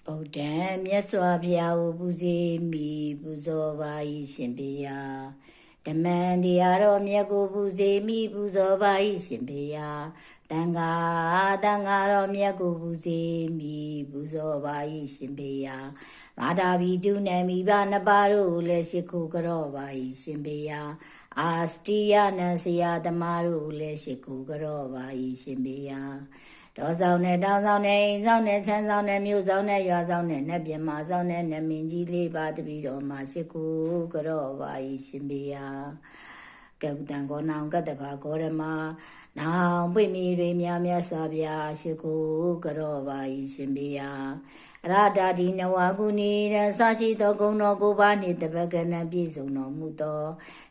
ဗုဒ္ဓံမြတ်စွာဘုရားကိုပူဇော်မိပူဇော်ပါ၏ရှင်ဘုရားဓမ္မံတရားတော်မြတ်ကိုပူဇော်မိပူဇော်ပါ၏ရှင်ဘုရားတန်ခါတော်မြတ်ကိုပူဇော်မိပူဇော်ပါ၏ရှင်ဘုရားမာတာဘီတုနံမိဘနှစ်ပါးတို့လည်းရှိခိုးကြော့ပါ၏ရှင်ဘုရားအာစတိယနံဆရာသမားတို့လည်းရှိခိုးကြော့ပါ၏ရှင်ဘုရားတော်ဆောင်နဲ့တောင်းဆောင်နဲ့အိမ်ဆောင်နဲ့ချမ်းဆောင်နဲ့မြို့ဆောင်နဲ့ရွာဆောင်နဲ့နတ်ပြမဆောင်နဲ့နမင်းကြီးလေးပါတပည့်တော်မှာရှိခိုးကြော့ပါ၏ရှင်ဘုရားကဲဥတံကောနောင်ကတ္တဘာဂေါရမနောင်ပွင့်မီတွေမြတ်စွာဘုရားရှိခိုးကြော့ပါ၏ရှင်ဘုရားအရတာဒီနဝကုဏီရဆရှိသောဂုဏ်တော်ကိုပါနှင့်တပတ်ကနပြည့်စုံတော်မူသော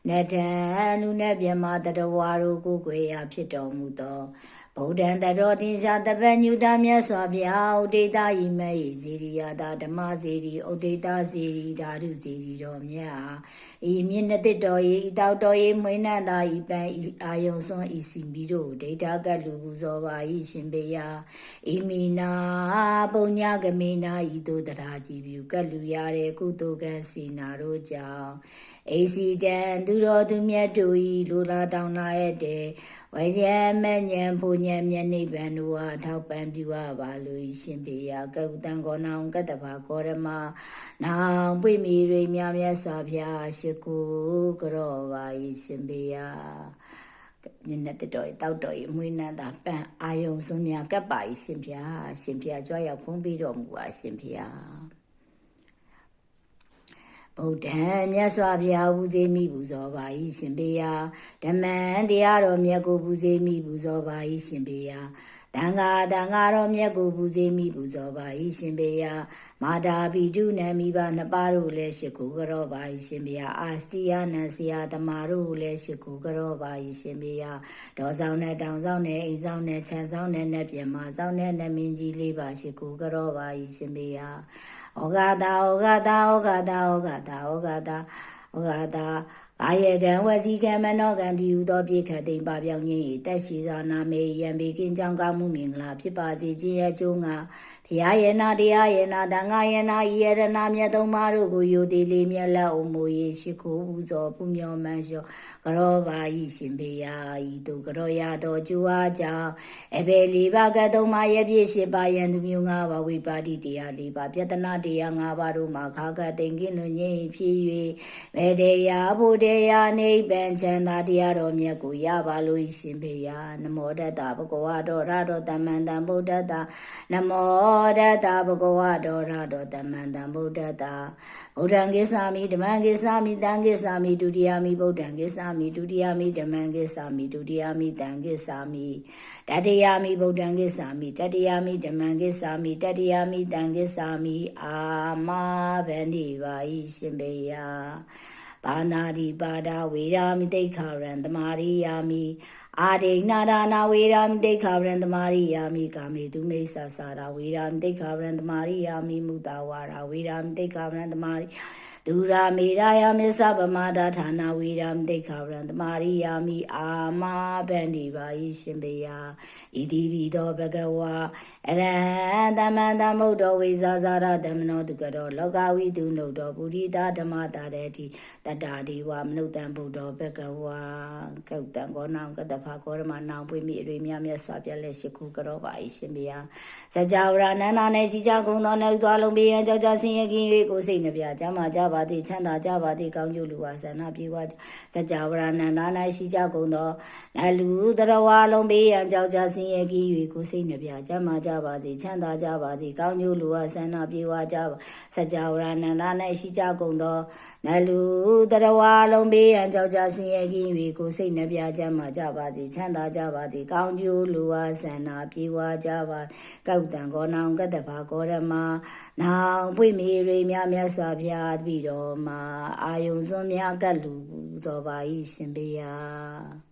နတံလူနဲ့ပြမတတဝါတို့ကိုကိုယ်ရာဖြစ်တော်မူသောဗုဒ္ဓံတတော်တင်ရှားတပတ်ညုတာမြတ်စွာဘုရားဥဒိတာဤမေဇီရိယတာဓမ္မဇီရိဥဒိတာဇီရိဓာတုဇီရိတော်မြတ်ဤမြင့်နှစ်တော်ဤတောက်တော်ဤမွေးနန္တာဤပန်းဤအာယုံစွန်ဤစီမီတို့ဒိဋ္ဌကလူပူဇော်ပါ၏ရှင်ဘုရားဤမိနာပုညကမေနာဤတို့တရားကြည်ပြုကလူရတဲ့ကုသိုလ်ကံစီနာတို့ကြောင့်အေစီတံသူတော်သူမြတ်တို့ဤလူလာတောင်းလာတဲ့ဝေယမညံဘုညံမြတ်နိဗ္ဗာန်တို့အားထောက်ပံ့ပြုအပ်ပါလို့ရှင်ဘုရားကဥတံကောနောင်ကတ္တဘာဂေါရမနောင်ပွင့်မီတွေမြတ်စွာဘုရားရှိခိုးကြော့ပါ၏ရှင်ဘုရားမြင့်တဲ့တော်တောက်တော်အမွေးနန္တာပန်းအာယုံစွန်းများကပ်ပါ၏ရှင်ဘုရားရှင်ဘုရားကြွရောက်ဖုံးပြီးတော်မူပါရှင်ဘုရားဗုဒ္ဓံမြတ်စွာဘုရားပူဇော်မိပူဇော်ပါ၏ရှင်ဘုရားဓမ္မံတရားတော်မြတ်ကိုပူဇော်မိပူဇော်ပါ၏ရှင်ဘုရားတန်ခါတော်မြတ်ကိုပူဇော်မိပူဇော်ပါ၏ရှင်ဘုရားမာတာဘီတုနံမိဘနှစ်ပါးတို့လည်းရှိခိုးကြော့ပါ၏ရှင်ဘုရားအာစတိယနံဆရာသမားတို့လည်းရှိခိုးကြော့ပါ၏ရှင်ဘုရားတော်ဆောင်နဲ့တောင်ဆောင်နဲ့အိမ်ဆောင်နဲ့ချမ်းဆောင်နဲ့နတ်ပြမဆောင်နဲ့နမင်းကြီးလေးပါရှိခိုးကြော့ပါ၏ရှင်ဘုရားဩဃာတာအာယေကံဝစီကံမနောကံဒီဟုသောပြေခတ်သိမ့်ပါပြောင်းခြင်း၏တက်ရှိသောနာမေယံဘေကင်းကြောင့်ကောင်းမှုမင်္ဂလာဖြစ်ပါစေခြင်းရဲ့ကျိုးငါဘုရားယေနာတရားယေနာတန်ခါယေနာဤယရနာမြတ်သုံးပါးတို့ကိုယုတိလေးမြတ်လက်အမူ၏ရှိခိုးပူဇော်ပူမျော်မှန်လျှော့ကြောပါ၏ရှင်ဘုရားဤသို့ကြောရသောကျိုးအားကြောင့်အဘေလီပါကသုံးပါးရဲ့ပြည့်ရှိပါယံသူမျိုး၅ပါးဝိပါတိတရား၄ပါးပြတနာတရား၅ပါးတို့မှာခါကတိန်ကင်းလွန်ငြိမ်ဖြစ်၍မေတ္တရာဘုဒ္ဓရာနိဗ္ဗာန်ချမ်းသာတရားတော်မြတ်ကိုရပါလို့ရှင်ဘုရားနမောတတ္တဘဂဝါတော်ရတော်တမ္မန္တံဗုဒ္ဓတ္တနမောတတ္တဘဂဝါတော်ရတော်တမ္မန္တံဗုဒ္ဓတ္တဗုဒ္ဓံကိစ္ဆာမိဓမ္မံကိစ္ဆာမိတံကိစ္ဆာမိဒုတိယမိဗုဒ္ဓံကိစ္ဆာမိဒုတိယမိဓမ္မံကိစ္ဆာမိဒုတိယမိတံကိစ္ဆာမိတတိယမိဗုဒ္ဓံကိစ္ဆာမိတတိယမိဓမ္မံကိစ္ဆာမိတတိယမိတံကိစ္ဆာမိအာမဗန္တိပါ၏ရှင်ဘုရားပါဏာတိပါဒဝေရာမိတိခာရံသမာရိယာမိအာဒိနာဒါနာဝေရာမိတိခာရံသမာရိယာမိကာမေတုမိစ္ဆာစာရာဝေရာမိတိခာရံသမာရိယာမိမုတဝါရာဝေရာမိတိခာရံသမာရိဒုရာမေရာယမစ္စဗမာဒဌာနာဝေရာမိတိခာရံသမာရိယာမိအာမဗန္တိပါ၏ရှင်ဘုရားဣတိပိသောဘဂဝါအရဟံသမ္မန္တမုဒ္ဒောဝိဇာဇာရတမနောတုကတောလောကဝိတုနုတောပုရိသဓမ္မတာတေတိတတ္တာဒီဝမနုဿံဗုဒ္ဓောဘဂဝါကௌတံကောနောင်ကတ္တဖာကောရမနောင်ပွေမိအရိမြမြတ်စွာပြည့်လက်ရှိခုကြောပါ၏ရှင်ဘုရားစကြဝဠာနန္ဒာနဲ့ရှိကြကုန်သောနှုတ်သွားလုံးပေးရန်ကြောကြဆင်းရဲခြင်း၍ကိုစိတ်နှပြကြမှာကြပါသည်ချမ်းသာကြပါသည်ကောင်းကျိုးလူဝါဆန္ဒပြေဝစကြဝဠာနန္ဒာ၌ရှိကြကုန်သောနလူတရဝါလုံးပေးရန်ကြောကြဆင်းရဲခြင်း၍ကိုစိတ်နှပြကြမှာကြပါသည်ချမ်းသာကြပါသည်ကောင်းကျိုးလူဝါဆန္ဒပြေဝကြပါစကြဝဠာနန္ဒာ၌ရှိကြကုန်သောနလူတရဝါလုံးပေးရန်ကြောကြဆင်းရဲခြင်း၍ကိုစိတ်နှပြကြမှာကြပါသည်ချမ်းသာကြပါသည်ကောင်းကျိုးလူဝါဆန္ဒပြေဝကြပါကောက်တံကောနောင်ကတ္တဗာကောရမနောင်ပွင့်မီရိမြတ်စွာဘုရားတပည့်တော်မှာအာယုံစွန်းများကတ်လူတော်ပါ၏ရှင်ဘုရား